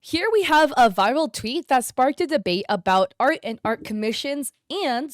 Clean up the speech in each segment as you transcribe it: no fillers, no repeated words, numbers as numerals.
Here we have a viral tweet that sparked a debate about art and art commissions and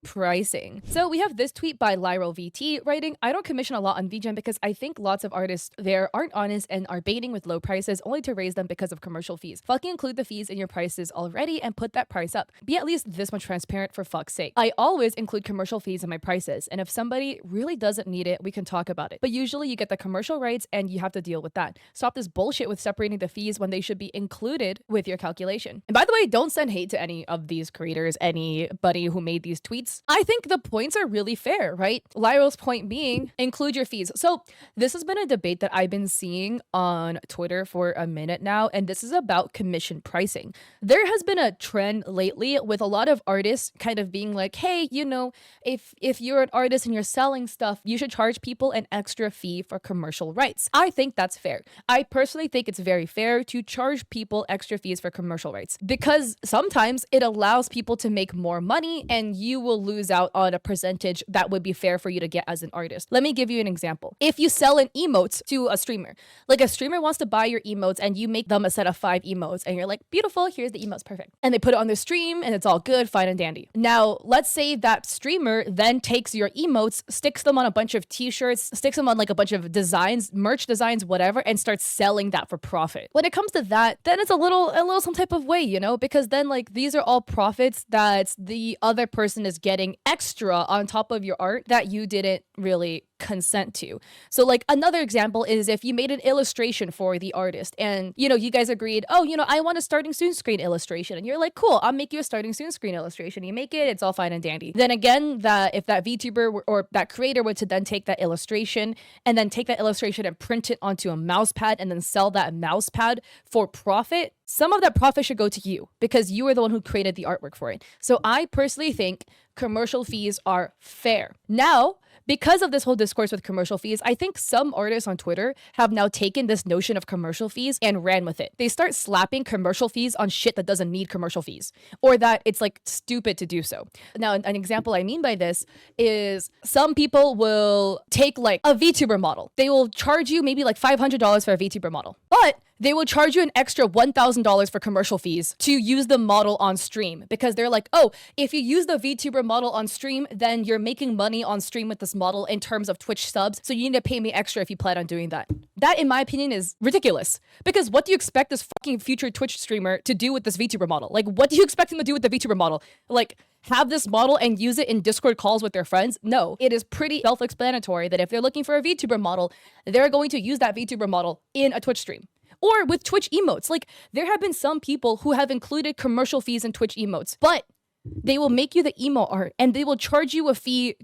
pricing. So we have this tweet by Lyro VT writing, I don't commission a lot on VGen because I think lots of artists there aren't honest and are baiting with low prices only to raise them because of commercial fees. Fucking include the fees in your prices already and put that price up. Be at least this much transparent for fuck's sake. I always include commercial fees in my prices, and if somebody really doesn't need it, we can talk about it. But usually you get the commercial rights and you have to deal with that. Stop this bullshit with separating the fees when they should be included with your calculation. And by the way, don't send hate to any of these creators, anybody who made these tweets. I think the points are really fair, right? Lyro's point being, include your fees. So this has been a debate that I've been seeing on Twitter for a minute now, and this is about commission pricing. There has been a trend lately with a lot of artists kind of being like, hey, you know, if you're an artist and you're selling stuff, you should charge people an extra fee for commercial rights. I think that's fair. I personally think it's very fair to charge people extra fees for commercial rights because sometimes it allows people to make more money and you will lose out on a percentage that would be fair for you to get as an artist. Let me give you an example. If you sell an emote to a streamer, like a streamer wants to buy your emotes and you make them a set of 5 emotes and you're like, beautiful, here's the emotes, perfect. And they put it on their stream and it's all good, fine and dandy. Now, let's say that streamer then takes your emotes, sticks them on a bunch of t-shirts, sticks them on like a bunch of designs, merch designs, whatever, and starts selling that for profit. When it comes to that, then it's a little some type of way, you know, because then like these are all profits that the other person is getting extra on top of your art that you didn't really consent to. So like another example is if you made an illustration for the artist and, you know, you guys agreed, oh, you know, I want a starting soon screen illustration. And you're like, cool, I'll make you a starting soon screen illustration. You make it, it's all fine and dandy. Then again, that if that VTuber or that creator were to then take that illustration and then take that illustration and print it onto a mouse pad and then sell that mouse pad for profit, some of that profit should go to you because you are the one who created the artwork for it. So I personally think commercial fees are fair. Now, because of this whole discourse with commercial fees, I think some artists on Twitter have now taken this notion of commercial fees and ran with it. They start slapping commercial fees on shit that doesn't need commercial fees, or that it's like stupid to do so. Now, an example I mean by this is some people will take like a VTuber model. They will charge you maybe like $500 for a VTuber model, but they will charge you an extra $1,000 for commercial fees to use the model on stream because they're like, oh, if you use the VTuber model on stream, then you're making money on stream with this model in terms of Twitch subs, so you need to pay me extra if you plan on doing that. That, in my opinion, is ridiculous because what do you expect this fucking future Twitch streamer to do with this VTuber model? Like, what do you expect him to do with the VTuber model? Like, have this model and use it in Discord calls with their friends? No, it is pretty self-explanatory that if they're looking for a VTuber model, they're going to use that VTuber model in a Twitch stream. Or with Twitch emotes. Like, there have been some people who have included commercial fees in Twitch emotes, but they will make you the emo art and they will charge you a fee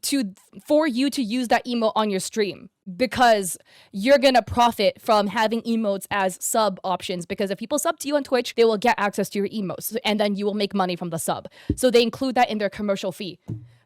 for you to use that emote on your stream because you're gonna profit from having emotes as sub options, because if people sub to you on Twitch, they will get access to your emotes and then you will make money from the sub. So they include that in their commercial fee.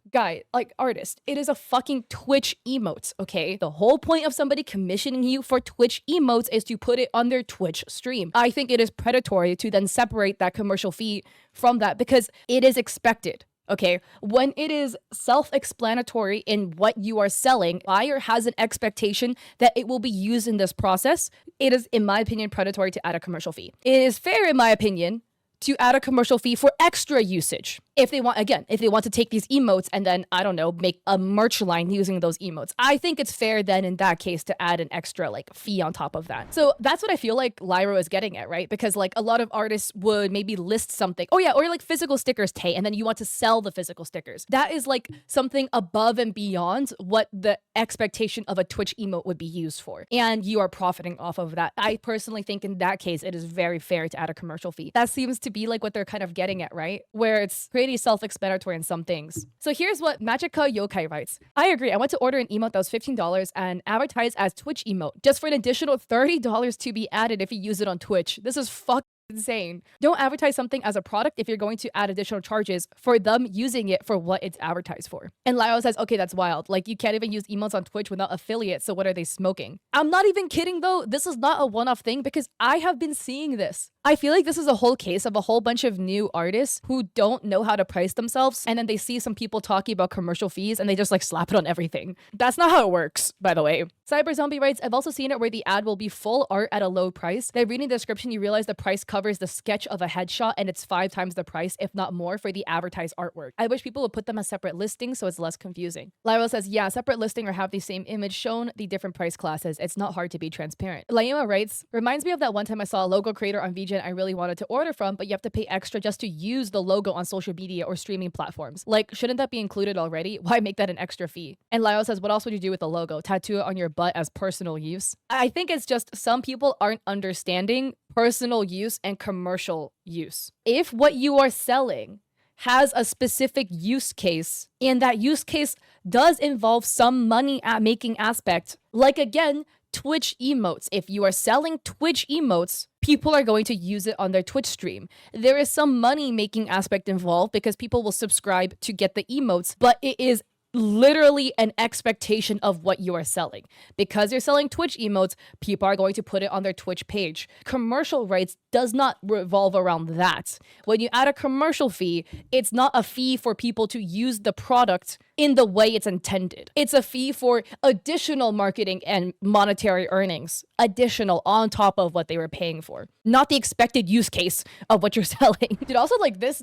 Guy, like artist, it is a fucking Twitch emotes, okay? The whole point of somebody commissioning you for Twitch emotes is to put it on their Twitch stream. I think it is predatory to then separate that commercial fee from that because it is expected. Okay, when it is self-explanatory in what you are selling, buyer has an expectation that it will be used in this process. It is, in my opinion, predatory to add a commercial fee. It is fair, in my opinion, to add a commercial fee for extra usage. If they want, again, if they want to take these emotes and then, I don't know, make a merch line using those emotes, I think it's fair then in that case to add an extra like fee on top of that. So that's what I feel like Lyro is getting at, right? Because like a lot of artists would maybe list something. Oh yeah, or like physical stickers, Tay, and then you want to sell the physical stickers. That is like something above and beyond what the expectation of a Twitch emote would be used for. And you are profiting off of that. I personally think in that case, it is very fair to add a commercial fee. That seems to be like what they're kind of getting at, right? Where it's pretty self-explanatory in some things. So here's what Magica Yokai writes. I agree. I went to order an emote that was $15 and advertised as Twitch emote just for an additional $30 to be added if you use it on Twitch. This is fucking insane. Don't advertise something as a product if you're going to add additional charges for them using it for what it's advertised for. And Lyro says, okay, that's wild. Like, you can't even use emotes on Twitch without affiliates, so what are they smoking? I'm not even kidding though. This is not a one-off thing because I have been seeing this. I feel like this is a whole case of a whole bunch of new artists who don't know how to price themselves, and then they see some people talking about commercial fees and they just like slap it on everything. That's not how it works, by the way. Cyber Zombie writes, I've also seen it where the ad will be full art at a low price. Then reading the description, you realize the price cut covers the sketch of a headshot and it's 5 times the price, if not more, for the advertised artwork. I wish people would put them as separate listings so it's less confusing. Lyra says, yeah, separate listing or have the same image shown, the different price classes. It's not hard to be transparent. Laima writes, reminds me of that one time I saw a logo creator on VGen I really wanted to order from, but you have to pay extra just to use the logo on social media or streaming platforms. Like, shouldn't that be included already? Why make that an extra fee? And Lyra says, what else would you do with the logo? Tattoo it on your butt as personal use? I think it's just some people aren't understanding personal use and commercial use. If what you are selling has a specific use case, and that use case does involve some money at making aspect, like again, Twitch emotes. If you are selling Twitch emotes, people are going to use it on their Twitch stream. There is some money making aspect involved because people will subscribe to get the emotes, but it is literally an expectation of what you are selling. Because you're selling Twitch emotes, people are going to put it on their Twitch page. Commercial rights does not revolve around that. When you add a commercial fee, it's not a fee for people to use the product in the way it's intended. It's a fee for additional marketing and monetary earnings, additional on top of what they were paying for, not the expected use case of what you're selling. Dude, also like this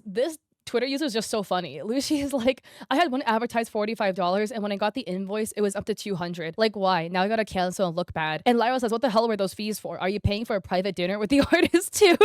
Twitter user is just so funny. Lucy is like, I had one advertised $45 and when I got the invoice, it was up to $200. Like, why? Now I gotta cancel and look bad. And Lyra says, what the hell were those fees for? Are you paying for a private dinner with the artist too?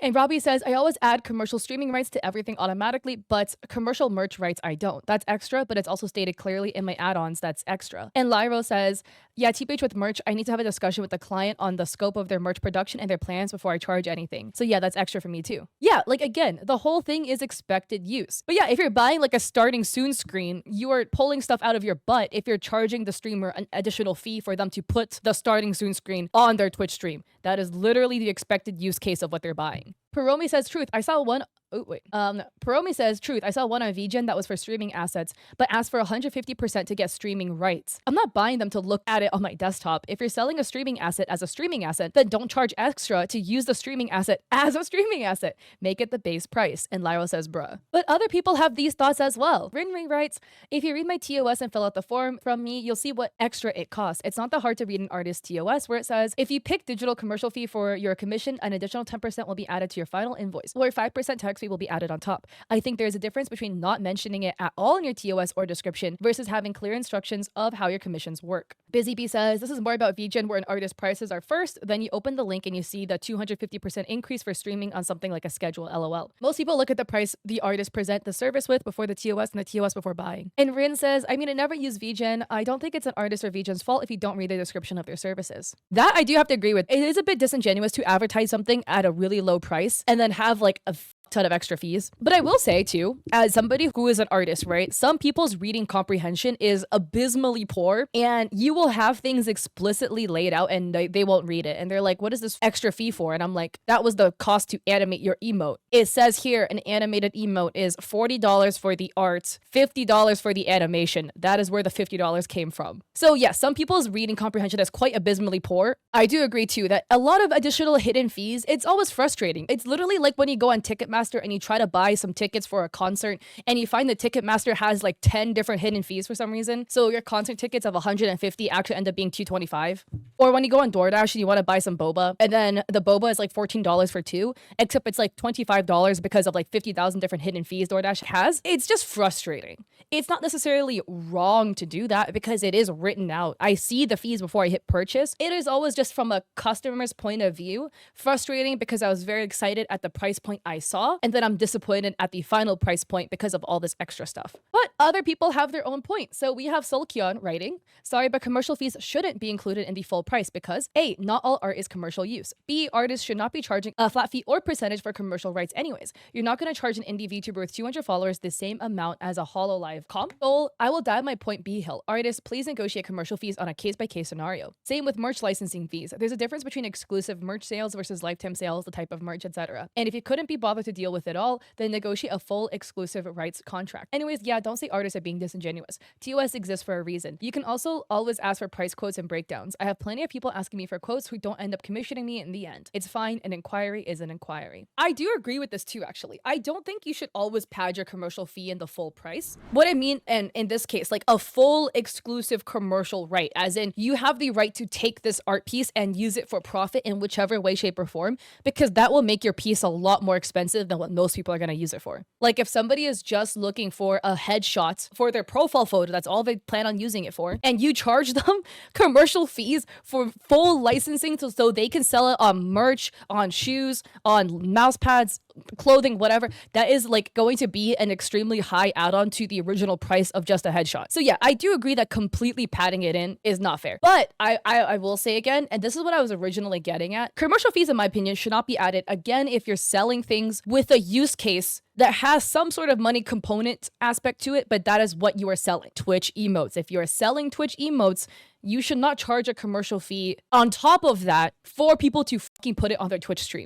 And Robbie says, I always add commercial streaming rights to everything automatically, but commercial merch rights, I don't. That's extra, but it's also stated clearly in my add-ons that's extra. And Lyro says, yeah, TPH with merch, I need to have a discussion with the client on the scope of their merch production and their plans before I charge anything. So yeah, that's extra for me too. Yeah, like again, the whole thing is expected use. But yeah, if you're buying like a starting soon screen, you are pulling stuff out of your butt if you're charging the streamer an additional fee for them to put the starting soon screen on their Twitch stream. That is literally the expected use case of what they're buying. Paromi says, truth, I saw one. Paromi says, truth, I saw one on VGen that was for streaming assets, but asked for 150% to get streaming rights. I'm not buying them to look at it on my desktop. If you're selling a streaming asset as a streaming asset, then don't charge extra to use the streaming asset as a streaming asset. Make it the base price. And Lyra says, bruh. But other people have these thoughts as well. Ring writes, if you read my TOS and fill out the form from me, you'll see what extra it costs. It's not that hard to read an artist's TOS where it says, if you pick digital commercial fee for your commission, an additional 10% will be added to your final invoice, or 5% tax fee will be added on top. I think there's a difference between not mentioning it at all in your TOS or description versus having clear instructions of how your commissions work. Busy Bee says, this is more about VGen where an artist's prices are first, then you open the link and you see the 250% increase for streaming on something like a schedule, LOL. Most people look at the price the artist present the service with before the TOS and the TOS before buying. And Rin says, I mean, I never use VGen. I don't think it's an artist or VGen's fault if you don't read the description of their services. That I do have to agree with. It is a bit disingenuous to advertise something at a really low price and then have like a ton of extra fees. But I will say too, as somebody who is an artist, right? Some people's reading comprehension is abysmally poor and you will have things explicitly laid out and they won't read it. And they're like, what is this extra fee for? And I'm like, that was the cost to animate your emote. It says here an animated emote is $40 for the art, $50 for the animation. That is where the $50 came from. So yeah, some people's reading comprehension is quite abysmally poor. I do agree too that a lot of additional hidden fees, it's always frustrating. It's literally like when you go on Ticketmaster and you try to buy some tickets for a concert and you find the Ticketmaster has like 10 different hidden fees for some reason. So your concert tickets of 150 actually end up being $225. Or when you go on DoorDash and you want to buy some boba and then the boba is like $14 for two, except it's like $25 because of like 50,000 different hidden fees DoorDash has. It's just frustrating. It's not necessarily wrong to do that because it is written out. I see the fees before I hit purchase. It is always just from a customer's point of view, frustrating because I was very excited at the price point I saw. And then I'm disappointed at the final price point because of all this extra stuff. But other people have their own point. So we have Solkion writing, sorry, but commercial fees shouldn't be included in the full price because A, not all art is commercial use. B, artists should not be charging a flat fee or percentage for commercial rights anyways. You're not going to charge an indie VTuber with 200 followers the same amount as a Hololive comp. So I will dive my point B hill. Artists, please negotiate commercial fees on a case-by-case scenario. Same with merch licensing fees. There's a difference between exclusive merch sales versus lifetime sales, the type of merch, etc. And if you couldn't be bothered to deal with it all, then negotiate a full exclusive rights contract. Anyways, yeah, don't say artists are being disingenuous. TOS exists for a reason. You can also always ask for price quotes and breakdowns. I have plenty of people asking me for quotes who don't end up commissioning me in the end. It's fine, an inquiry is an inquiry. I do agree with this too, actually. I don't think you should always pad your commercial fee in the full price. What I mean, and in this case, like a full exclusive commercial right, as in you have the right to take this art piece and use it for profit in whichever way, shape, or form, because that will make your piece a lot more expensive than what most people are going to use it for. Like if somebody is just looking for a headshot for their profile photo, that's all they plan on using it for, and you charge them commercial fees for full licensing so they can sell it on merch, on shoes, on mouse pads, clothing, whatever, that is like going to be an extremely high add-on to the original price of just a headshot. So yeah, I do agree that completely padding it in is not fair. But I will say again, and this is what I was originally getting at, commercial fees, in my opinion, should not be added again if you're selling things with a use case that has some sort of money component aspect to it, but that is what you are selling. Twitch emotes. If you're selling Twitch emotes, you should not charge a commercial fee on top of that for people to fucking put it on their Twitch stream.